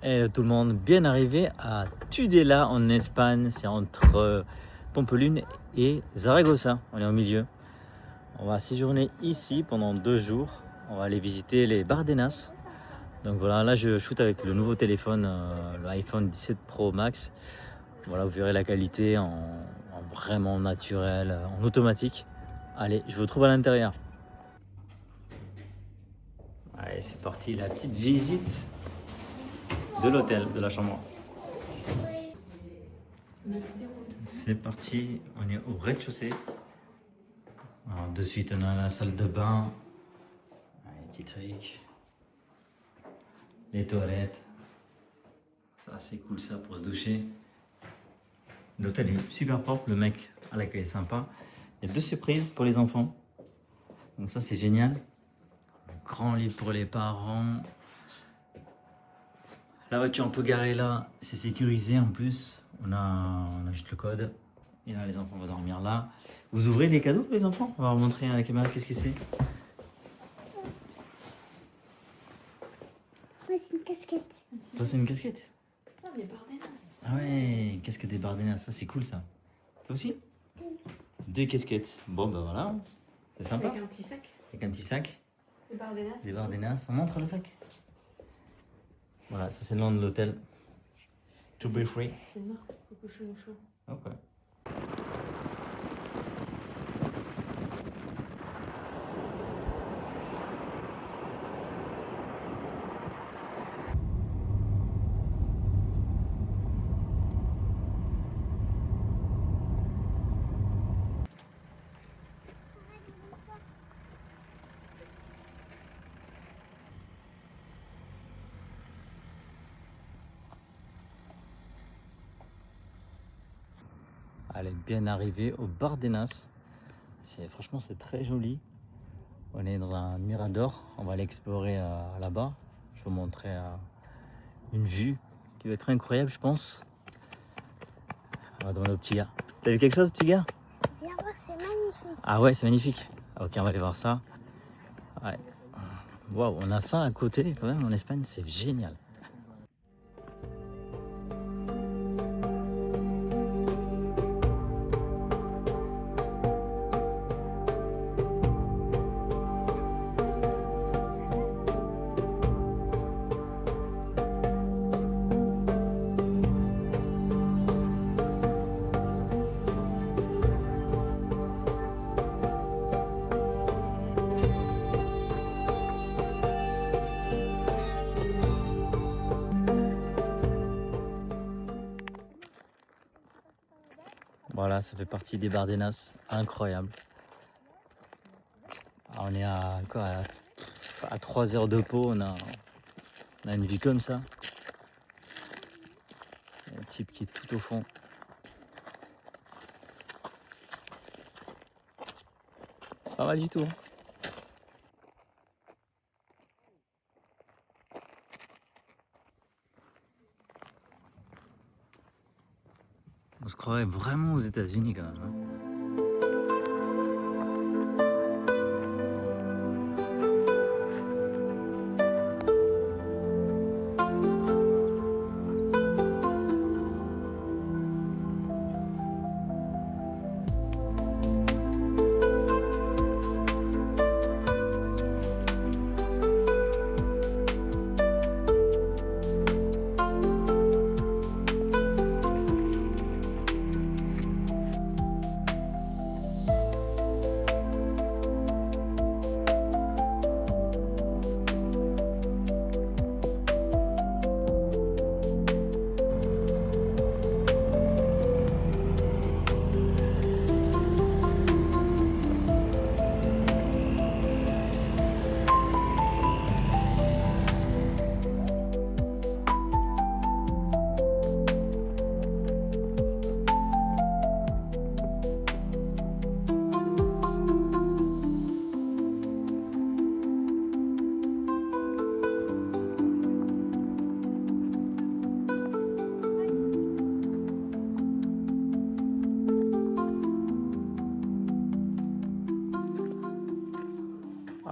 Hello tout le monde, bien arrivé à Tudela en Espagne, c'est entre Pampelune et Zaragoza, on est au milieu. On va séjourner ici pendant 2 jours, on va aller visiter les Bardenas. Donc voilà, là je shoot avec le nouveau téléphone, l'iPhone 17 Pro Max. Voilà, vous verrez la qualité en vraiment naturel, en automatique. Allez, je vous trouve à l'intérieur. Allez, c'est parti, la petite visite de l'hôtel, de la chambre. C'est parti, on est au rez-de-chaussée. Alors, de suite, on a la salle de bain, les petits trucs, les toilettes. Ça, c'est cool ça pour se doucher. L'hôtel est super propre, le mec à l'accueil est sympa. Il y a 2 surprises pour les enfants. Donc ça, c'est génial. Un grand lit pour les parents. La voiture, on peut garer là, c'est sécurisé en plus. On a juste le code. Et là, les enfants vont dormir là. Vous ouvrez les cadeaux, les enfants? On va leur montrer à la caméra qu'est-ce que c'est. Ouais, c'est une casquette. Ça, c'est une casquette. Ah, des Bardenas. Ah ouais, casquette des Bardenas, ça c'est cool ça. Toi aussi? 2 casquettes. Bon bah voilà, c'est sympa. Avec un petit sac. Avec un petit sac, Des Bardenas. des Bardenas. On montre le sac. Voilà, ça c'est le nom de l'hôtel. To be free. C'est noir, coco chou. Ok. Elle est bien arrivée au Bardenas. Franchement, c'est très joli. On est dans un mirador. On va l'explorer là-bas. Je vais vous montrer une vue qui va être incroyable, je pense. On va demander au petit gars. T'as vu quelque chose, petit gars? Viens voir, c'est magnifique. Ah ouais, c'est magnifique. Ok, on va aller voir ça. Ouais. Waouh, on a ça à côté quand même en Espagne, c'est génial. Voilà, ça fait partie des Bardenas, incroyable. Alors, on est à quoi, à 3 heures de Pau, on a une vue comme ça. Il y a un type qui est tout au fond. C'est pas mal du tout, hein. On se croirait vraiment aux États-Unis quand même, hein.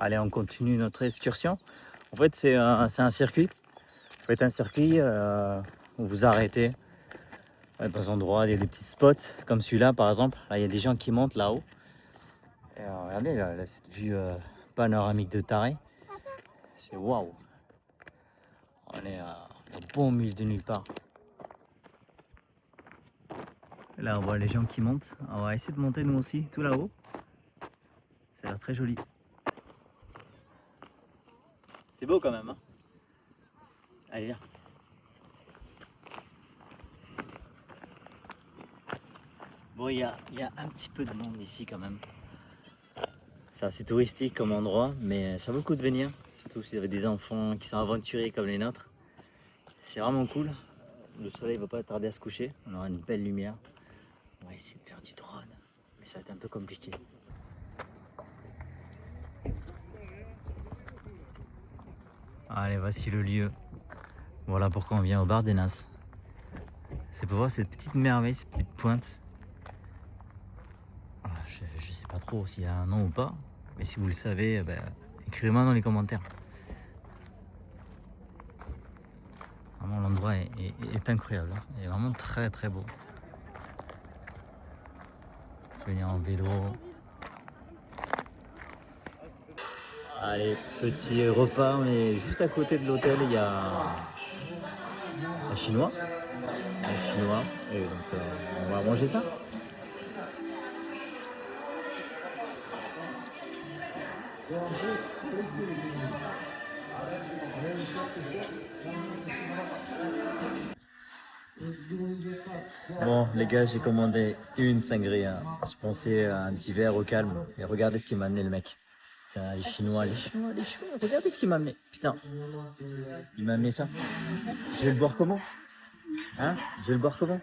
Allez, on continue notre excursion. En fait, c'est un circuit. Vous faites un circuit, où vous arrêtez à des endroits, il y a des petits spots comme celui-là par exemple. Là, il y a des gens qui montent là-haut. Et regardez là, cette vue panoramique de taré. C'est waouh! On est au beau milieu de nulle part. Là, on voit les gens qui montent. On va essayer de monter nous aussi, tout là-haut. Ça a l'air très joli. C'est beau quand même, hein? Allez, viens. Bon, il y a un petit peu de monde ici quand même. C'est assez touristique comme endroit, mais ça vaut le coup de venir. Surtout si vous avez des enfants qui sont aventuriers comme les nôtres. C'est vraiment cool. Le soleil va pas tarder à se coucher. On aura une belle lumière. On va essayer de faire du drone, mais ça va être un peu compliqué. Allez, voici le lieu. Voilà pourquoi on vient au bar des Nas. C'est pour voir cette petite merveille, cette petite pointe. Je sais pas trop s'il y a un nom ou pas, mais si vous le savez, écrivez-moi dans les commentaires. Vraiment, l'endroit est incroyable, hein. Il est vraiment très très beau. Venir en vélo. Allez, petit repas, on est juste à côté de l'hôtel, il y a un chinois. Et donc on va manger ça. Bon les gars, j'ai commandé une sangria. Je pensais à un petit verre au calme. Et regardez ce qu'il m'a amené le mec. Putain, les Chinois. Regardez ce qu'il m'a amené. Putain, il m'a amené ça. Je vais le boire comment? Hein? Je vais le boire comment?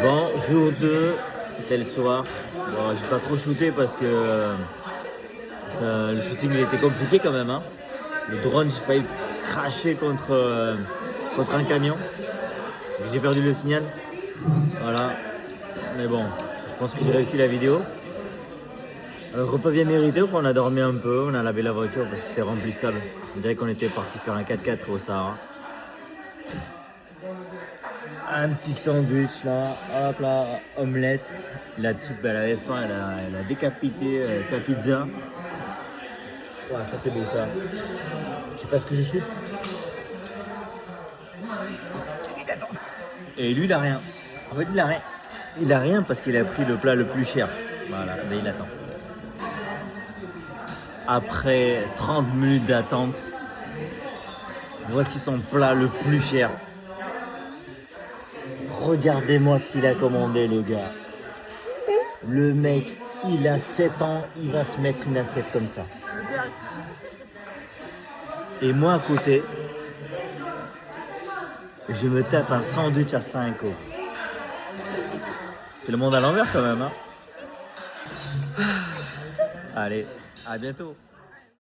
Bon, jour 2, c'est le soir. Bon, j'ai pas trop shooté parce que le shooting il était compliqué quand même, hein. Le drone, j'ai failli cracher contre un camion. J'ai perdu le signal. Voilà. Mais bon, je pense que j'ai réussi la vidéo. Repas bien mérité, on a dormi un peu, on a lavé la voiture parce que c'était rempli de sable. On dirait qu'on était parti faire un 4x4 au Sahara. Un petit sandwich là, hop là, omelette. La petite, elle avait faim, elle a décapité sa pizza. Ouais, ça c'est beau ça. Je sais pas ce que je shoot. Et lui il a rien. En fait il a rien. Il a rien parce qu'il a pris le plat le plus cher. Voilà, mais il attend. Après 30 minutes d'attente, voici son plat le plus cher. Regardez-moi ce qu'il a commandé le gars. Le mec, il a 7 ans, il va se mettre une assiette comme ça. Et moi à côté, je me tape un sandwich à 5 euros. C'est le monde à l'envers quand même, hein. Allez, à bientôt.